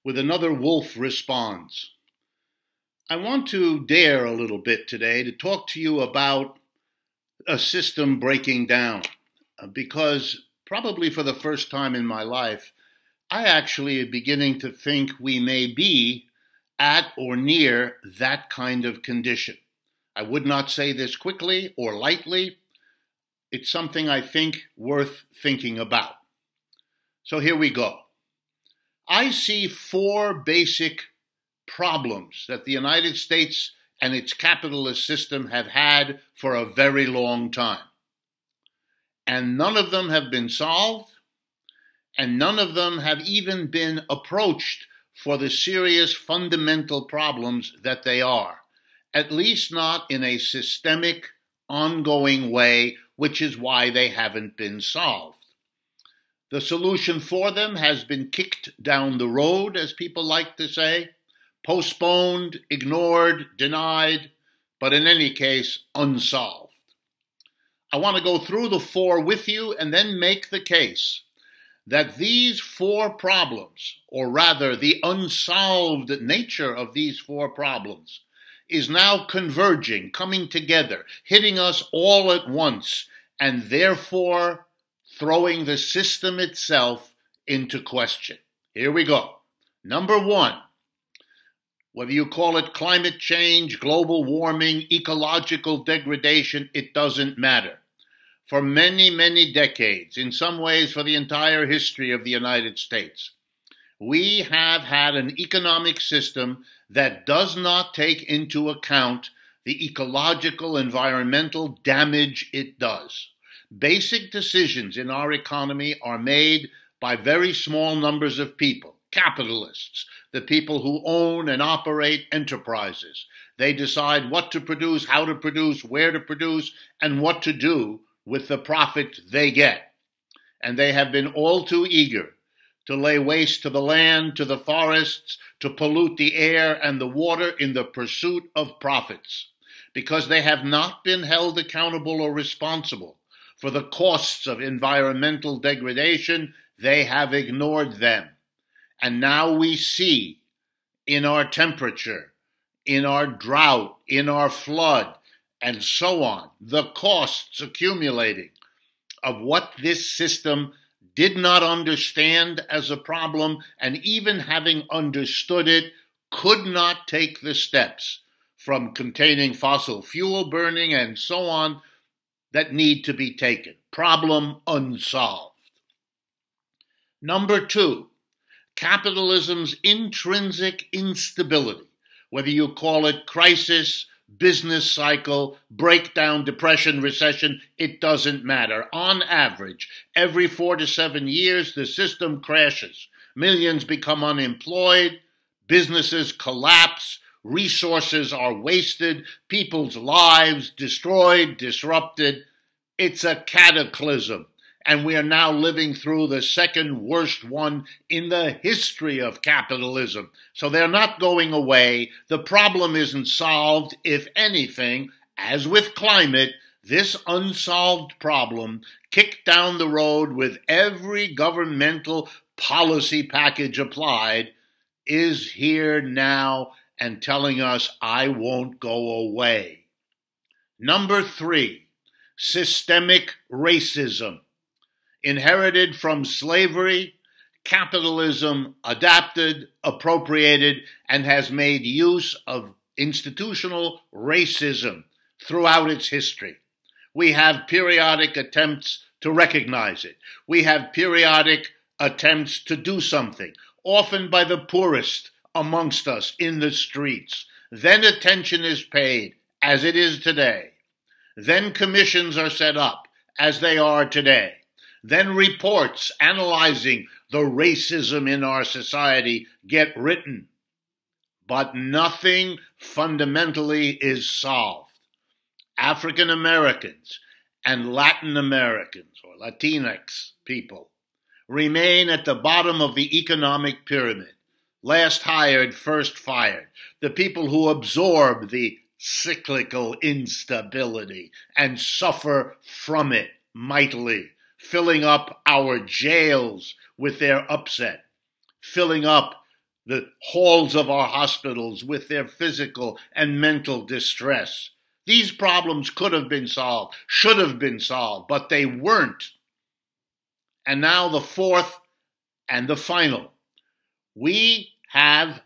with another Wolff Responds. I want to dare a little bit today to talk to you about a system breaking down, because probably for the first time in my life, I actually am beginning to think we may be at or near that kind of condition. I would not say this quickly or lightly. It's something I think worth thinking about. So here we go. I see four basic problems that the United States and its capitalist system have had for a very long time. And none of them have been solved, and none of them have even been approached for the serious fundamental problems that they are, at least not in a systemic, ongoing way, which is why they haven't been solved. The solution for them has been kicked down the road, as people like to say, postponed, ignored, denied, but in any case, unsolved. I want to go through the four with you and then make the case that these four problems, or rather the unsolved nature of these four problems, is now converging, coming together, hitting us all at once, and therefore throwing the system itself into question. Here we go. Number one, whether you call it climate change, global warming, ecological degradation, it doesn't matter. For many, many decades, in some ways for the entire history of the United States, we have had an economic system that does not take into account the ecological, environmental damage it does. Basic decisions in our economy are made by very small numbers of people, capitalists, the people who own and operate enterprises. They decide what to produce, how to produce, where to produce, and what to do with the profit they get. And they have been all too eager to lay waste to the land, to the forests, to pollute the air and the water in the pursuit of profits, because they have not been held accountable or responsible for the costs of environmental degradation. They have ignored them. And now we see in our temperature, in our drought, in our flood, and so on, the costs accumulating of what this system did not understand as a problem, and even having understood it, could not take the steps from containing fossil fuel burning and so on that need to be taken. Problem unsolved. Number two, capitalism's intrinsic instability, whether you call it crisis, business cycle, breakdown, depression, recession, it doesn't matter. On average, every 4 to 7 years, the system crashes. Millions become unemployed, businesses collapse, resources are wasted, people's lives destroyed, disrupted. It's a cataclysm. And we are now living through the second worst one in the history of capitalism. So they're not going away. The problem isn't solved. If anything, as with climate, this unsolved problem, kicked down the road with every governmental policy package applied, is here now and telling us, I won't go away. Number three, systemic racism. Inherited from slavery, capitalism adapted, appropriated, and has made use of institutional racism throughout its history. We have periodic attempts to recognize it. We have periodic attempts to do something, often by the poorest amongst us in the streets. Then attention is paid, as it is today. Then commissions are set up, as they are today. Then reports analyzing the racism in our society get written. But nothing fundamentally is solved. African Americans and Latin Americans, or Latinx people, remain at the bottom of the economic pyramid. Last hired, first fired. The people who absorb the cyclical instability and suffer from it mightily, filling up our jails with their upset, filling up the halls of our hospitals with their physical and mental distress. These problems could have been solved, should have been solved, but they weren't. And now the fourth and the final. We have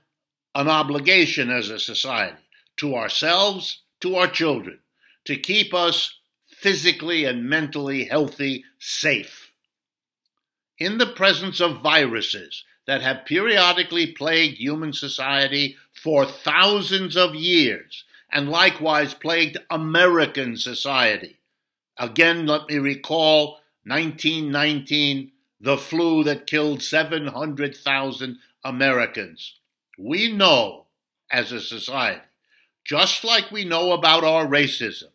an obligation as a society to ourselves, to our children, to keep us physically and mentally healthy, safe. In the presence of viruses that have periodically plagued human society for thousands of years, and likewise plagued American society. Again, let me recall 1919, the flu that killed 700,000 Americans. We know, as a society, just like we know about our racism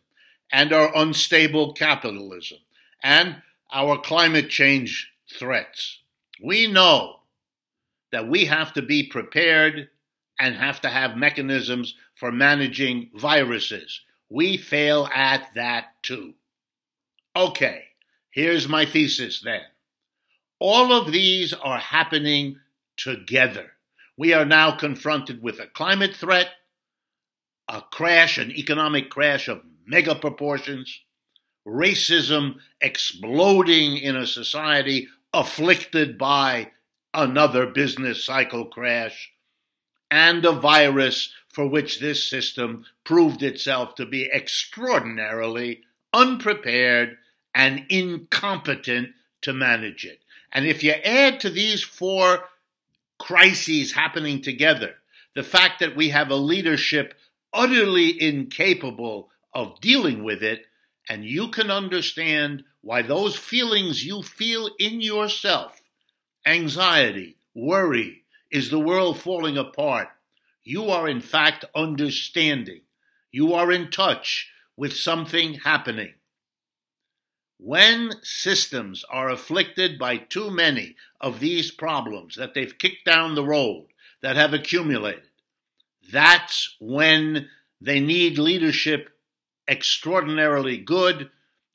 and our unstable capitalism and our climate change threats, we know that we have to be prepared and have to have mechanisms for managing viruses. We fail at that too. Okay, here's my thesis then. All of these are happening together. We are now confronted with a climate threat, a crash, an economic crash of mega proportions, racism exploding in a society afflicted by another business cycle crash, and a virus for which this system proved itself to be extraordinarily unprepared and incompetent to manage it. And if you add to these four crises happening together, the fact that we have a leadership utterly incapable of dealing with it, and you can understand why those feelings you feel in yourself, anxiety, worry, is the world falling apart, you are in fact understanding. You are in touch with something happening. When systems are afflicted by too many of these problems that they've kicked down the road, that have accumulated, that's when they need leadership extraordinarily good.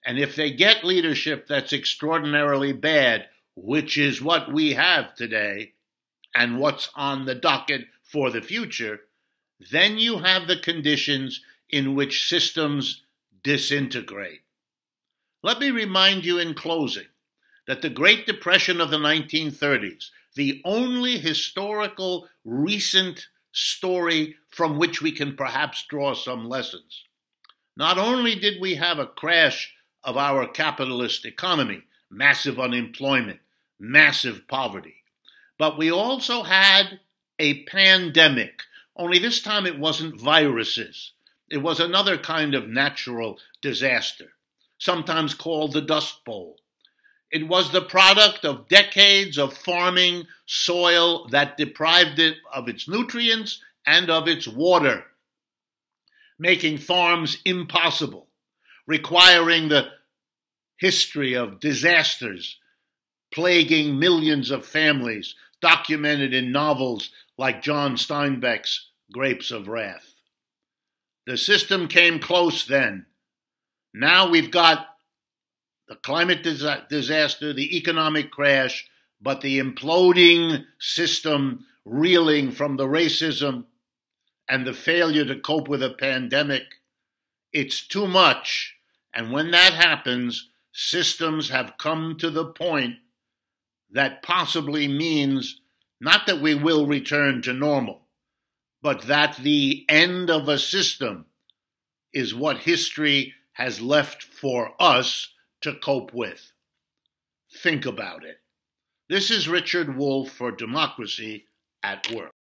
And if they get leadership that's extraordinarily bad, which is what we have today and what's on the docket for the future, then you have the conditions in which systems disintegrate. Let me remind you in closing that the Great Depression of the 1930s, the only historical recent story from which we can perhaps draw some lessons, not only did we have a crash of our capitalist economy, massive unemployment, massive poverty, but we also had a pandemic, only this time it wasn't viruses. It was another kind of natural disaster, sometimes called the Dust Bowl. It was the product of decades of farming soil that deprived it of its nutrients and of its water, making farms impossible, requiring the history of disasters plaguing millions of families, documented in novels like John Steinbeck's Grapes of Wrath. The system came close then. Now we've got the climate disaster, the economic crash, but the imploding system reeling from the racism and the failure to cope with a pandemic. It's too much. And when that happens, systems have come to the point that possibly means not that we will return to normal, but that the end of a system is what history has left for us to cope with. Think about it. This is Richard Wolff for Democracy at Work.